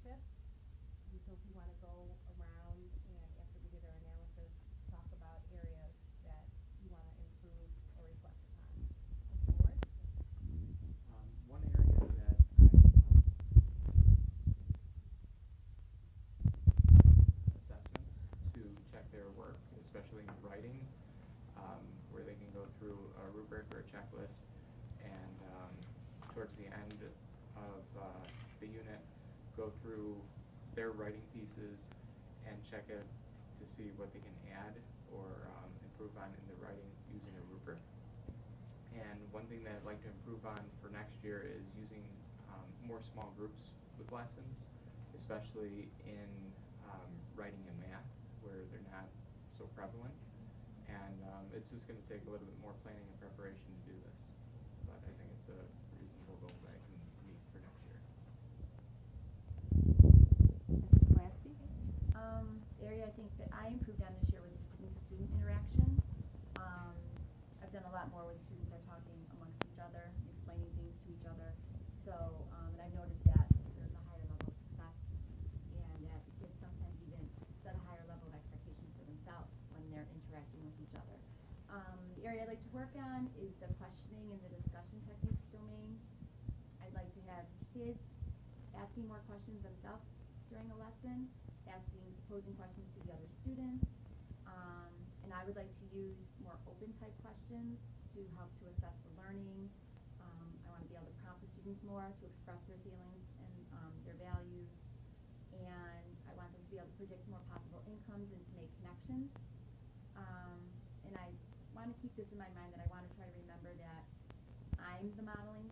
ownership. So if you want to go around and after we do their analysis, talk about areas that you want to improve or reflect upon. Mr. Ward? One area that assessments to check their work, especially in writing, where they can go through a rubric or a checklist, and towards the end of the unit, go through their writing pieces and check it to see what they can add or improve on in the writing using a rubric. And one thing that I'd like to improve on for next year is using more small groups with lessons, especially in writing and math, where they're not so prevalent. And it's just going to take a little bit more planning and preparation to do this. But I think it's a reasonable goal that I can meet for next year. Mrs. Clancy? Area I think that I improved on this year was the student-to-student interaction. I've done a lot more when students are talking amongst each other, explaining things to each other. So, and I've noticed that there's a higher level of success, and that the kids sometimes even set a higher level of expectations for themselves when they're interacting with each other. The area I'd like to work on is the questioning and the discussion techniques domain. I'd like to have kids asking more questions themselves during a lesson, posing questions to the other students, and I would like to use more open type questions to help to assess the learning. I want to be able to prompt the students more to express their feelings and their values, and I want them to be able to predict more possible incomes and to make connections. And I want to keep this in my mind that I want to try to remember that I'm the modeling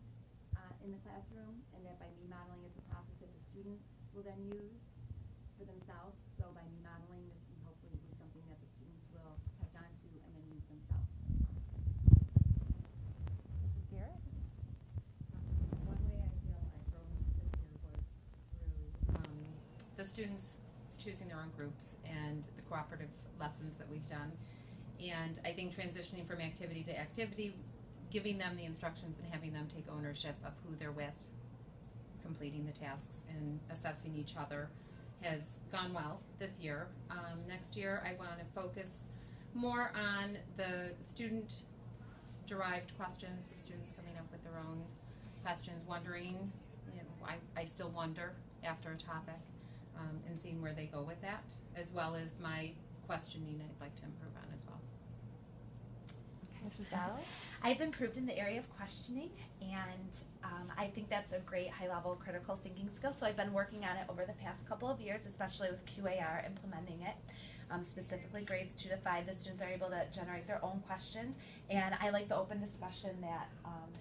in the classroom, and that by me modeling it's a process that the students will then use for themselves. So by me modeling, this will hopefully be something that the students will catch on to and then use themselves. Mrs. Garrett? One way I feel I've grown this year was through the students choosing their own groups and the cooperative lessons that we've done. And I think transitioning from activity to activity, giving them the instructions and having them take ownership of who they're with, completing the tasks and assessing each other has gone well this year. Next year I want to focus more on the student-derived questions, the students coming up with their own questions, wondering, you know, I still wonder after a topic, and seeing where they go with that, as well as my questioning I'd like to improve on as well. Mrs. Dowell? I've improved in the area of questioning, and I think that's a great high-level critical thinking skill. So I've been working on it over the past couple of years, especially with QAR implementing it. Specifically grades 2 to 5, the students are able to generate their own questions, and I like the open discussion that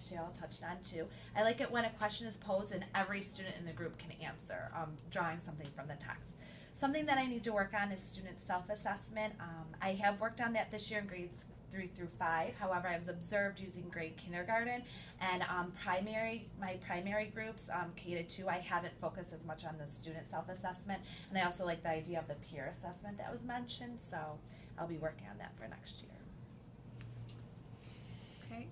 Cheryl touched on too. I like it when a question is posed and every student in the group can answer, drawing something from the text. Something that I need to work on is student self-assessment. I have worked on that this year in grades 3 through 5. However, I was observed using grade kindergarten and my primary groups, K to 2, I haven't focused as much on the student self-assessment, and I also like the idea of the peer assessment that was mentioned, so I'll be working on that for next year. Okay.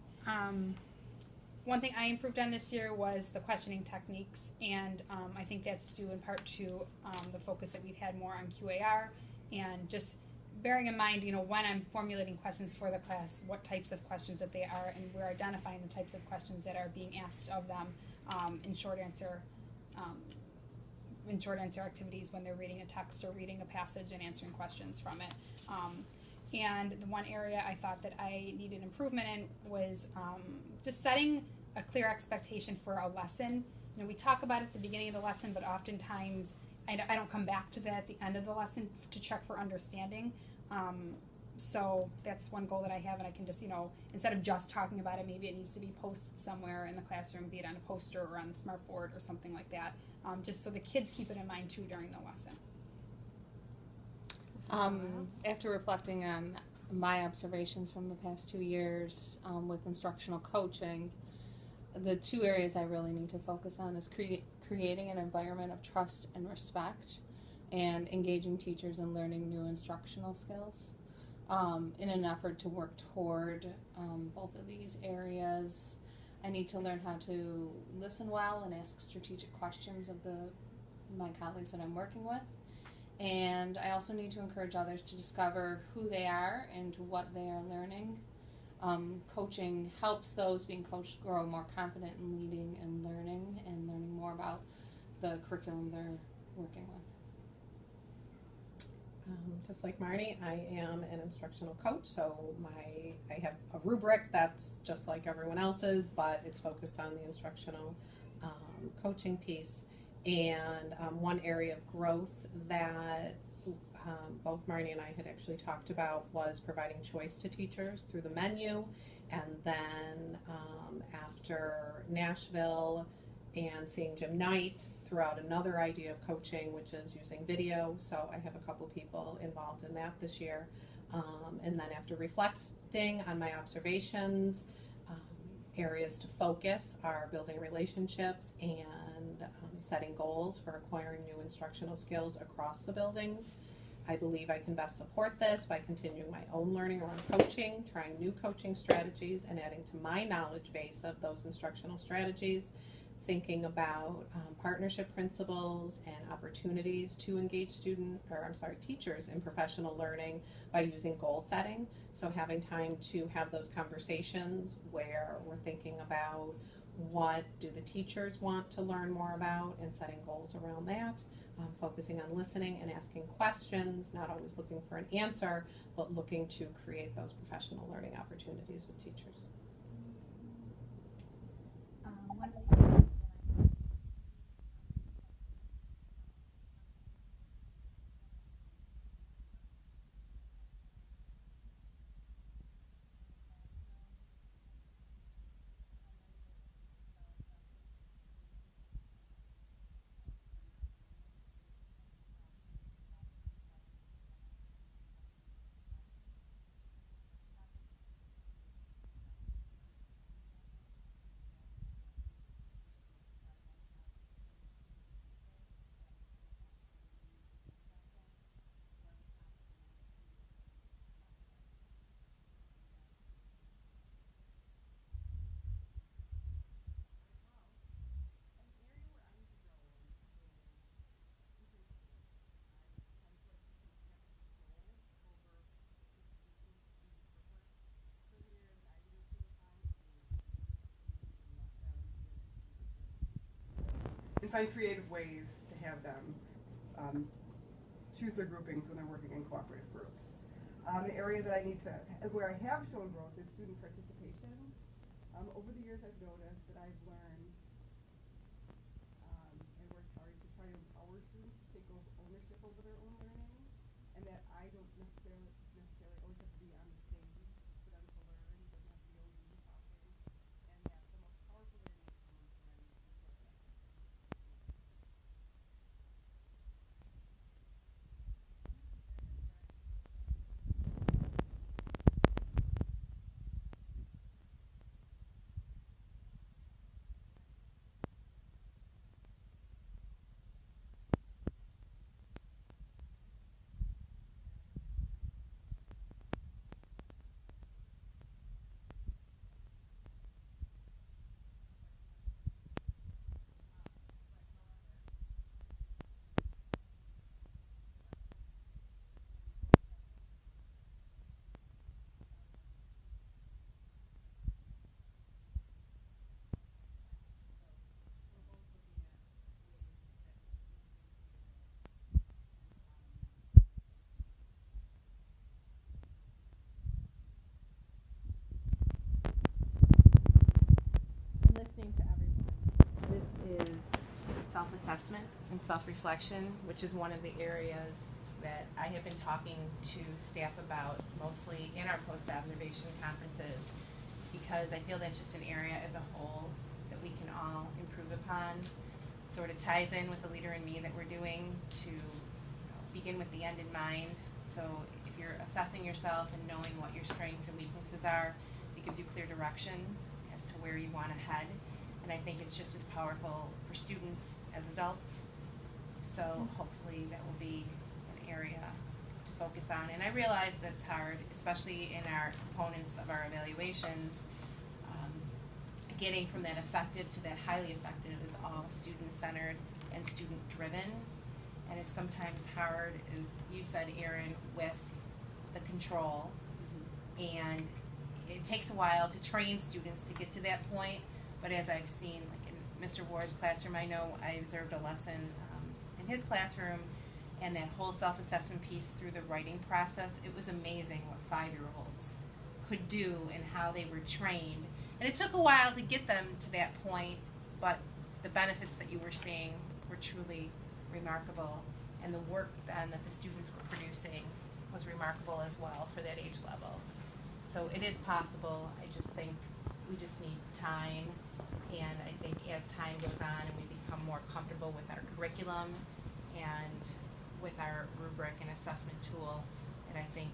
One thing I improved on this year was the questioning techniques, and I think that's due in part to the focus that we've had more on QAR, and just bearing in mind, you know, when I'm formulating questions for the class, what types of questions that they are, and we're identifying the types of questions that are being asked of them in short answer activities when they're reading a text or reading a passage and answering questions from it. And the one area I thought that I needed improvement in was just setting a clear expectation for a lesson. You know, we talk about it at the beginning of the lesson, but oftentimes I don't come back to that at the end of the lesson to check for understanding. So that's one goal that I have, and I can just, you know, instead of just talking about it, maybe it needs to be posted somewhere in the classroom, be it on a poster or on the smart board or something like that, just so the kids keep it in mind too during the lesson. After reflecting on my observations from the past 2 years with instructional coaching, the 2 areas I really need to focus on is creating an environment of trust and respect, and engaging teachers in learning new instructional skills. In an effort to work toward both of these areas, I need to learn how to listen well and ask strategic questions of the my colleagues that I'm working with. And I also need to encourage others to discover who they are and what they are learning. Coaching helps those being coached grow more confident in leading and learning more about the curriculum they're working with. Just like Marnie, I am an instructional coach, so I have a rubric that's just like everyone else's, but it's focused on the instructional coaching piece. And one area of growth that both Marnie and I had actually talked about was providing choice to teachers through the menu. And then after Nashville and seeing Jim Knight, threw out another idea of coaching, which is using video. So I have a couple people involved in that this year. And then after reflecting on my observations, areas to focus are building relationships and setting goals for acquiring new instructional skills across the buildings. I believe I can best support this by continuing my own learning around coaching, trying new coaching strategies, and adding to my knowledge base of those instructional strategies, thinking about partnership principles and opportunities to engage teachers in professional learning by using goal setting. So having time to have those conversations where we're thinking about what do the teachers want to learn more about and setting goals around that, focusing on listening and asking questions, not always looking for an answer, but looking to create those professional learning opportunities with teachers. One of the things and find creative ways to have them choose their groupings when they're working in cooperative groups. An area that where I have shown growth is student participation. Over the years I've noticed that I've learned and worked hard to try to empower students to take ownership over their own learning, and that I don't necessarily always have to be on the stage for them to learn. It doesn't have to be always me talking, and that the most powerful learning comes when we support that. Listening to everyone. This is self-assessment and self-reflection, which is one of the areas that I have been talking to staff about mostly in our post-observation conferences, because I feel that's just an area as a whole that we can all improve upon. Sort of ties in with the Leader in Me that we're doing to begin with the end in mind. So if you're assessing yourself and knowing what your strengths and weaknesses are, it gives you clear direction as to where you want to head. And I think it's just as powerful for students as adults. So hopefully that will be an area to focus on. And I realize that's hard, especially in our components of our evaluations. Getting from that effective to that highly effective is all student-centered and student driven. And it's sometimes hard, as you said, Erin, with the control. And it takes a while to train students to get to that point. But as I've seen, like in Mr. Ward's classroom, I know I observed a lesson in his classroom, and that whole self-assessment piece through the writing process, it was amazing what 5-year-olds could do and how they were trained. And it took a while to get them to that point, but the benefits that you were seeing were truly remarkable, and the work then that the students were producing was remarkable as well for that age level. So it is possible. I just think we just need time, and I think as time goes on and we become more comfortable with our curriculum and with our rubric and assessment tool, and I think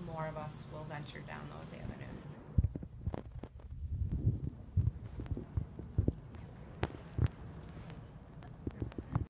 more of us will venture down those avenues.